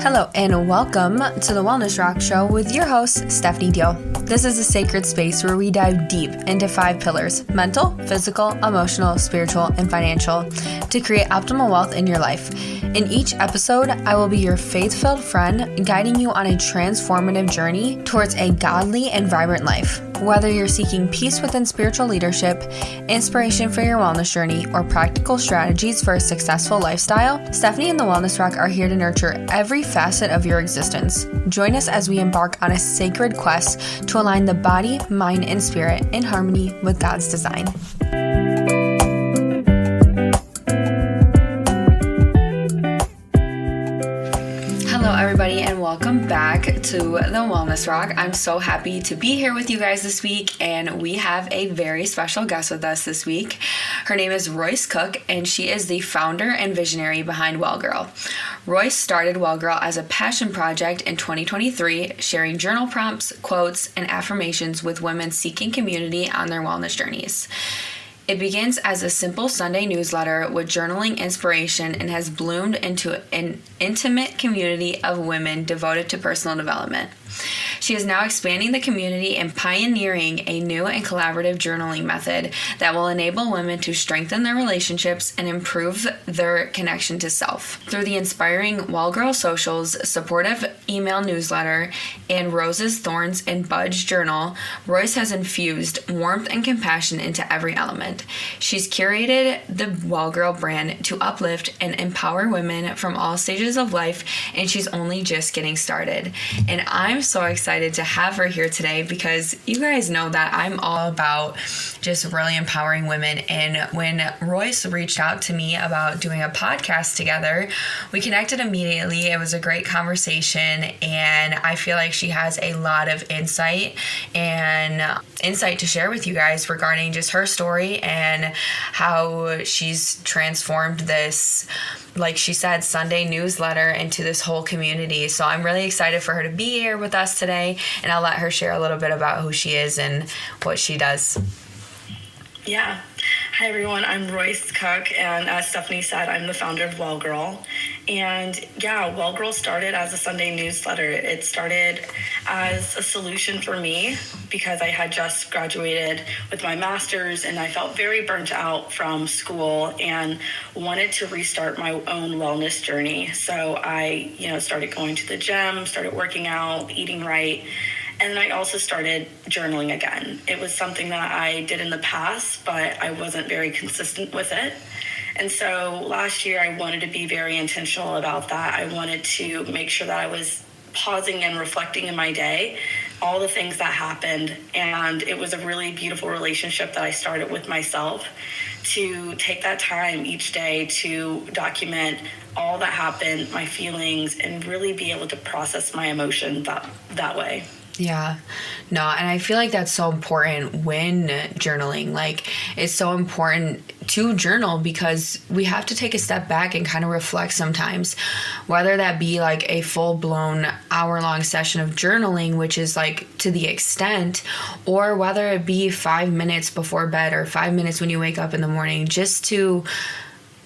Hello and welcome to the Wellness Rock Show with your host, Stephanie Deal. This is a sacred space where we dive deep into 5 pillars: mental, physical, emotional, spiritual, and financial to create optimal wealth in your life. In each episode, I will be your faith-filled friend guiding you on a transformative journey towards a godly and vibrant life. Whether you're seeking peace within spiritual leadership, inspiration for your wellness journey, or practical strategies for a successful lifestyle, Stephanie and the Wellness Rock are here to nurture every facet of your existence. Join us as we embark on a sacred quest to align the body, mind, and spirit in harmony with God's design. Hello, everybody, and welcome back to the Wellness Rock. I'm so happy to be here with you guys this week, and we have a very special guest with us this week. Her name is Royce Cook, and she is the founder and visionary behind Wellgrl. Royce started Wellgrl as a passion project in 2023, sharing journal prompts, quotes, and affirmations with women seeking community on their wellness journeys. It begins as a simple Sunday newsletter with journaling inspiration and has bloomed into an intimate community of women devoted to personal development. She is now expanding the community and pioneering a new and collaborative journaling method that will enable women to strengthen their relationships and improve their connection to self. Through the inspiring Wellgrl Socials, supportive email newsletter, and Roses, Thorns, and Buds journal, Royce has infused warmth and compassion into every element. She's curated the Wellgrl brand to uplift and empower women from all stages of life, and she's only just getting started. And I'm so excited to have her here today because you guys know that I'm all about just really empowering women. And when Royce reached out to me about doing a podcast together, we connected immediately. It was a great conversation, and I feel like she has a lot of insight to share with you guys regarding just her story and how she's transformed this, like she said, Sunday newsletter into this whole community. So I'm really excited for her to be here with us today, and I'll let her share a little bit about who she is and what she does. Yeah. Hi, everyone. I'm Royce Cook, and as Stephanie said, I'm the founder of Wellgrl. And yeah, Wellgrl started as a Sunday newsletter. It started as a solution for me because I had just graduated with my master's and I felt very burnt out from school and wanted to restart my own wellness journey. So I, started going to the gym, started working out, eating right. And then I also started journaling again. It was something that I did in the past, but I wasn't very consistent with it. And so last year I wanted to be very intentional about that. I wanted to make sure that I was pausing and reflecting in my day, all the things that happened. And it was a really beautiful relationship that I started with myself to take that time each day to document all that happened, my feelings, and really be able to process my emotions that way. Yeah, no, and I feel like that's so important when journaling. Like, it's so important to journal because we have to take a step back and kind of reflect sometimes, whether that be like a full-blown hour-long session of journaling, which is like to the extent, or whether it be 5 minutes before bed or 5 minutes when you wake up in the morning, just to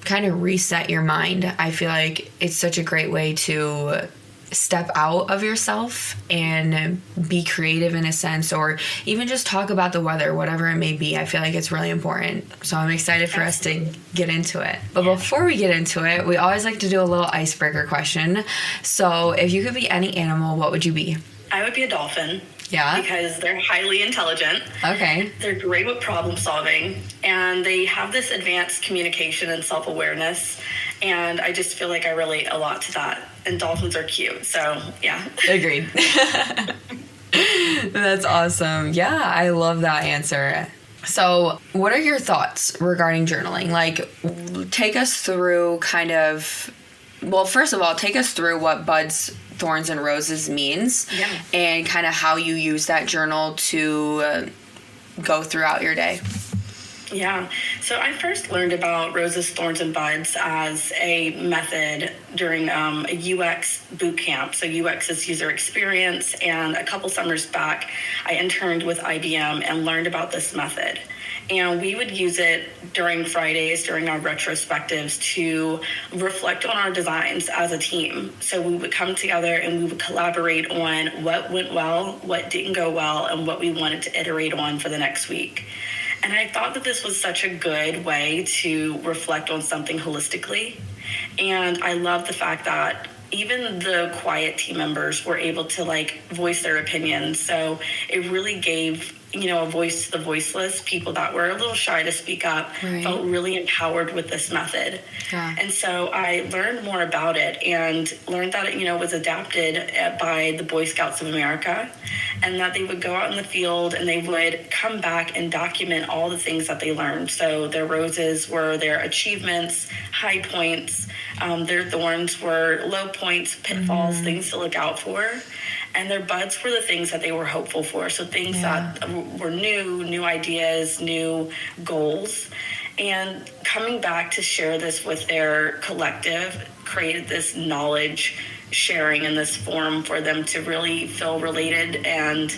kind of reset your mind. I feel like it's such a great way to step out of yourself and be creative in a sense, or even just talk about the weather, whatever it may be. I feel like it's really important. So I'm excited for us to get into it. But before we get into it, we always like to do a little icebreaker question. So if you could be any animal, what would you be? I would be a dolphin. Yeah. Because they're highly intelligent. Okay. They're great with problem solving, and they have this advanced communication and self-awareness. And I just feel like I relate a lot to that. And dolphins are cute. So, yeah. Agreed. That's awesome. Yeah, I love that answer. So what are your thoughts regarding journaling? Like, take us through first of all, take us through what Buds, Thorns, and Roses means. Yeah. And kind of how you use that journal to go throughout your day. Yeah. So I first learned about Roses, Thorns, and Buds as a method during a UX boot camp. So UX is user experience. And a couple summers back, I interned with IBM and learned about this method. And we would use it during Fridays, during our retrospectives, to reflect on our designs as a team. So we would come together and we would collaborate on what went well, what didn't go well, and what we wanted to iterate on for the next week. And I thought that this was such a good way to reflect on something holistically. And I love the fact that even the quiet team members were able to voice their opinions. So it really gave, a voice to the voiceless. People that were a little shy to speak up felt really empowered with this method. Yeah. And so I learned more about it and learned that it, was adapted by the Boy Scouts of America, and that they would go out in the field and they would come back and document all the things that they learned. So their roses were their achievements, high points. Their thorns were low points, pitfalls, things to look out for. And their buds were the things that they were hopeful for. So things that were new ideas, new goals. And coming back to share this with their collective created this knowledge sharing in this forum for them to really feel related and,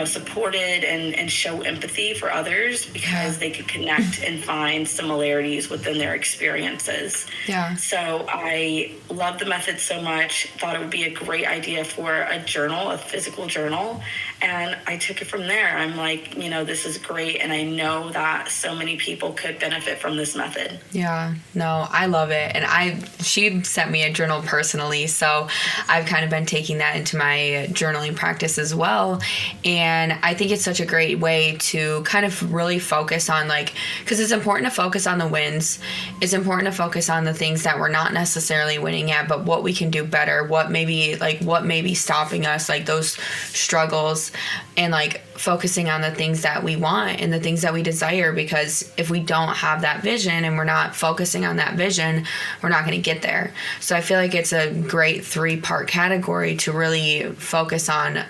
supported and show empathy for others, because they could connect and find similarities within their experiences. Yeah. So I love the method so much, thought it would be a great idea for a journal, a physical journal. And I took it from there. I'm like, this is great. And I know that so many people could benefit from this method. Yeah, no, I love it. And she sent me a journal personally. So I've kind of been taking that into my journaling practice as well. And I think it's such a great way to kind of really focus on because it's important to focus on the wins. It's important to focus on the things that we're not necessarily winning at, but what we can do better, what may be stopping us, those struggles, and focusing on the things that we want and the things that we desire. Because if we don't have that vision and we're not focusing on that vision, we're not going to get there. So I feel like it's a great 3-part category to really focus on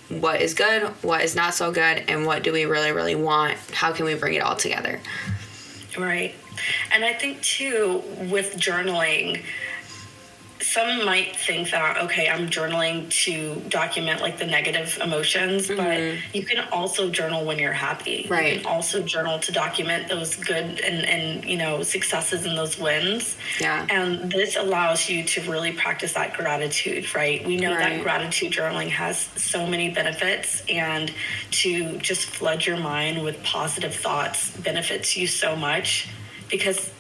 what is good, what is not so good, and what do we really, really want? How can we bring it all together? Right. And I think too, with journaling, some might think that, okay, I'm journaling to document the negative emotions, but you can also journal when you're happy. Right. You can also journal to document those good and successes and those wins. Yeah. And this allows you to really practice that gratitude, right? We know that gratitude journaling has so many benefits, and to just flood your mind with positive thoughts benefits you so much, because,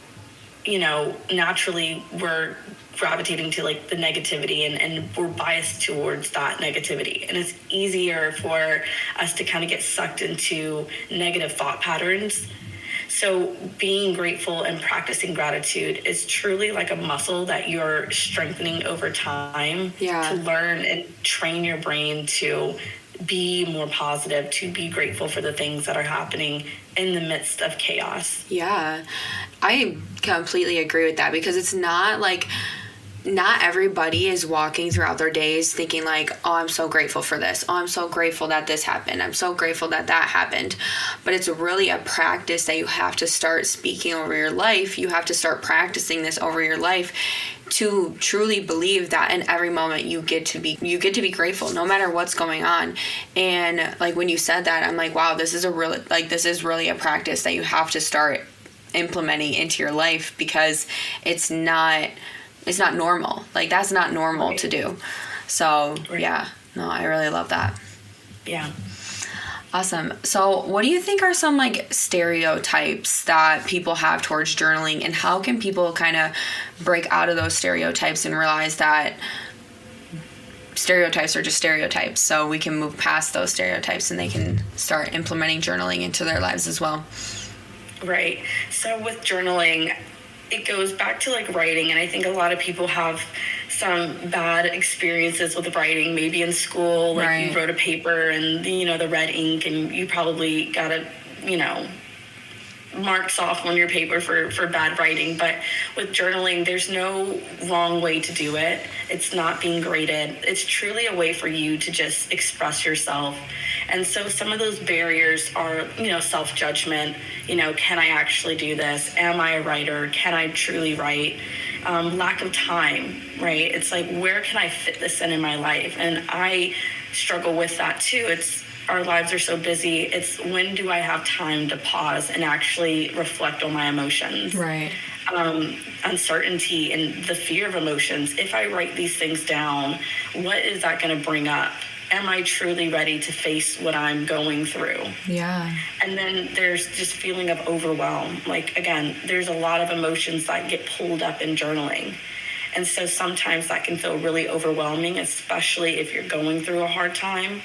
naturally we're gravitating to the negativity and we're biased towards that negativity, and it's easier for us to kind of get sucked into negative thought patterns. So being grateful and practicing gratitude is truly a muscle that you're strengthening over time to learn and train your brain to be more positive, to be grateful for the things that are happening in the midst of chaos. Yeah, I completely agree with that, because it's not not everybody is walking throughout their days thinking oh, I'm so grateful for this. Oh, I'm so grateful that this happened. I'm so grateful that that happened. But it's really a practice that you have to start speaking over your life. You have to start practicing this over your life to truly believe that in every moment you get to be grateful, no matter what's going on. And when you said that, I'm wow, this is really a practice that you have to start implementing into your life, because it's not normal. That's not normal to do. So yeah, no, I really love that. Yeah. Awesome. So what do you think are some stereotypes that people have towards journaling, and how can people kind of break out of those stereotypes and realize that stereotypes are just stereotypes, so we can move past those stereotypes and they can start implementing journaling into their lives as well? Right. So with journaling, it goes back to writing, and I think a lot of people have some bad experiences with writing, maybe in school, you wrote a paper and the red ink, and you probably got marks off on your paper for bad writing. But with journaling, there's no wrong way to do it. It's not being graded. It's truly a way for you to just express yourself. And so some of those barriers are, self-judgment. Can I actually do this? Am I a writer? Can I truly write? lack of time, right? It's like, where can I fit this in my life? And I struggle with that too. It's, our lives are so busy. It's, when do I have time to pause and actually reflect on my emotions? Right. Uncertainty and the fear of emotions. If I write these things down, what is that going to bring up? Am I truly ready to face what I'm going through? Yeah. And then there's just feeling of overwhelm. Like, again, there's a lot of emotions that get pulled up in journaling. And so sometimes that can feel really overwhelming, especially if you're going through a hard time.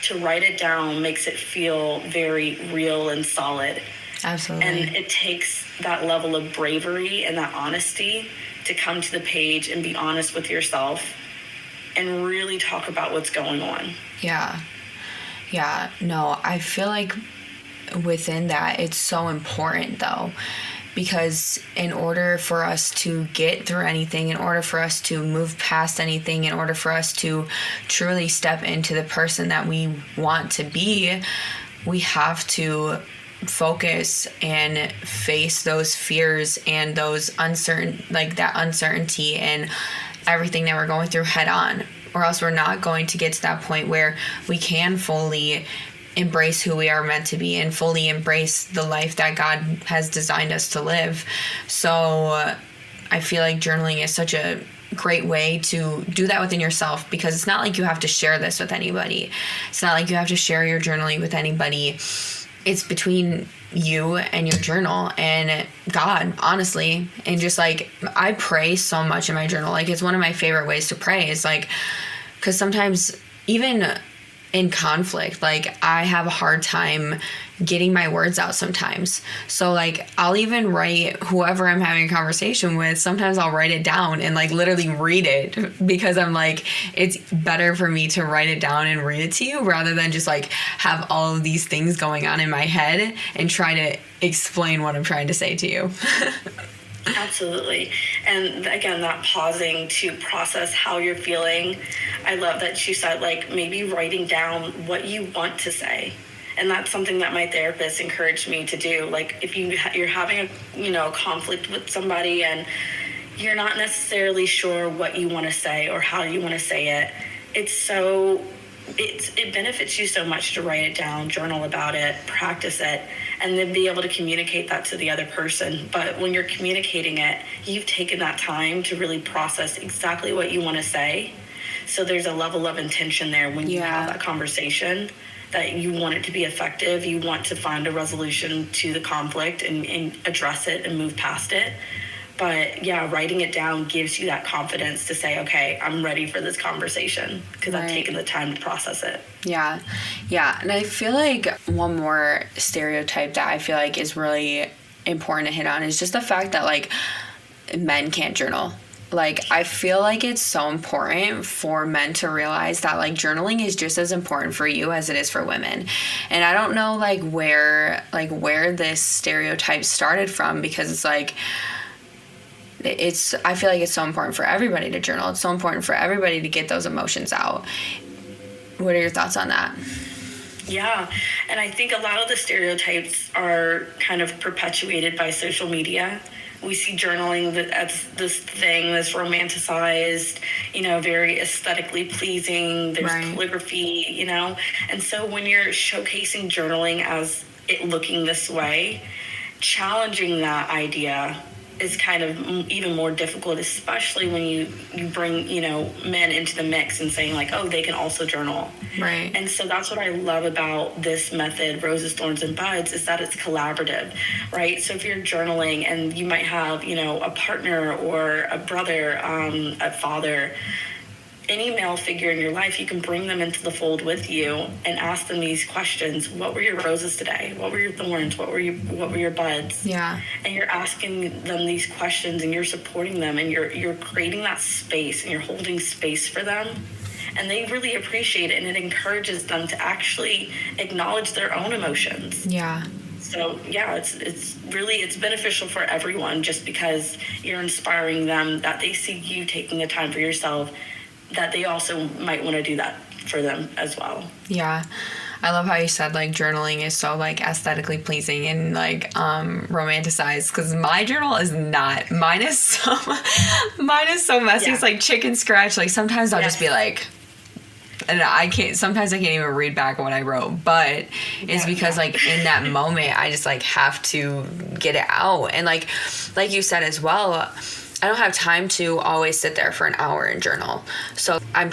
To write it down makes it feel very real and solid. Absolutely. And it takes that level of bravery and that honesty to come to the page and be honest with yourself and really talk about what's going on. Yeah. Yeah. No, I feel like within that, it's so important though, because in order for us to get through anything, in order for us to move past anything, in order for us to truly step into the person that we want to be, we have to focus and face those fears and those that uncertainty and everything that we're going through head on, or else we're not going to get to that point where we can fully embrace who we are meant to be and fully embrace the life that God has designed us to live. So I feel like journaling is such a great way to do that within yourself, because it's not like you have to share this with anybody. It's not like you have to share your journaling with anybody. It's between you and your journal and God, honestly. And just like, I pray so much in my journal. Like, it's one of my favorite ways to pray. It's like, because sometimes even in conflict, like, I have a hard time getting my words out sometimes. So like, I'll even write whoever I'm having a conversation with, sometimes I'll write it down and like literally read it, because I'm like, it's better for me to write it down and read it to you rather than just like have all of these things going on in my head and try to explain what I'm trying to say to you. Absolutely. And again, that pausing to process how you're feeling. I love that you said, like, maybe writing down what you want to say. And that's something that my therapist encouraged me to do. Like, if you're having a conflict with somebody and you're not necessarily sure what you want to say or how you want to say it, it benefits you so much to write it down, journal about it, practice it, and then be able to communicate that to the other person. But when you're communicating it, you've taken that time to really process exactly what you want to say. So there's a level of intention there when you have that conversation, that you want it to be effective. You want to find a resolution to the conflict and address it and move past it. But yeah, writing it down gives you that confidence to say, okay, I'm ready for this conversation because I've taken the time to process it. Yeah. Yeah. And I feel like one more stereotype that I feel like is really important to hit on is just the fact that like men can't journal. Like, I feel like it's so important for men to realize that like journaling is just as important for you as it is for women. And I don't know like where this stereotype started from, because it's like, I feel like it's so important for everybody to journal. It's so important for everybody to get those emotions out. What are your thoughts on that? Yeah, and I think a lot of the stereotypes are kind of perpetuated by social media. We see journaling as this thing, this romanticized, very aesthetically pleasing. There's calligraphy, And so when you're showcasing journaling as it looking this way, challenging that idea is kind of even more difficult, especially when you bring, men into the mix and saying like, oh, they can also journal. Right. And so that's what I love about this method, Roses, Thorns, and Buds, is that it's collaborative, right? So if you're journaling and you might have, a partner or a brother, a father, any male figure in your life, you can bring them into the fold with you and ask them these questions. What were your roses today? What were your thorns? What were your buds? Yeah. And you're asking them these questions and you're supporting them and you're creating that space and you're holding space for them. And they really appreciate it, and it encourages them to actually acknowledge their own emotions. Yeah. So yeah, it's beneficial for everyone, just because you're inspiring them, that they see you taking the time for yourself, that they also might want to do that for them as well. Yeah. I love how you said like journaling is so like aesthetically pleasing and like romanticized, because my journal is not. Mine is so messy. Yeah. It's like chicken scratch. Like sometimes I'll just be like, and sometimes I can't even read back what I wrote, but it's because like in that moment I just like have to get it out. And like you said as well, I don't have time to always sit there for an hour and journal. So I'm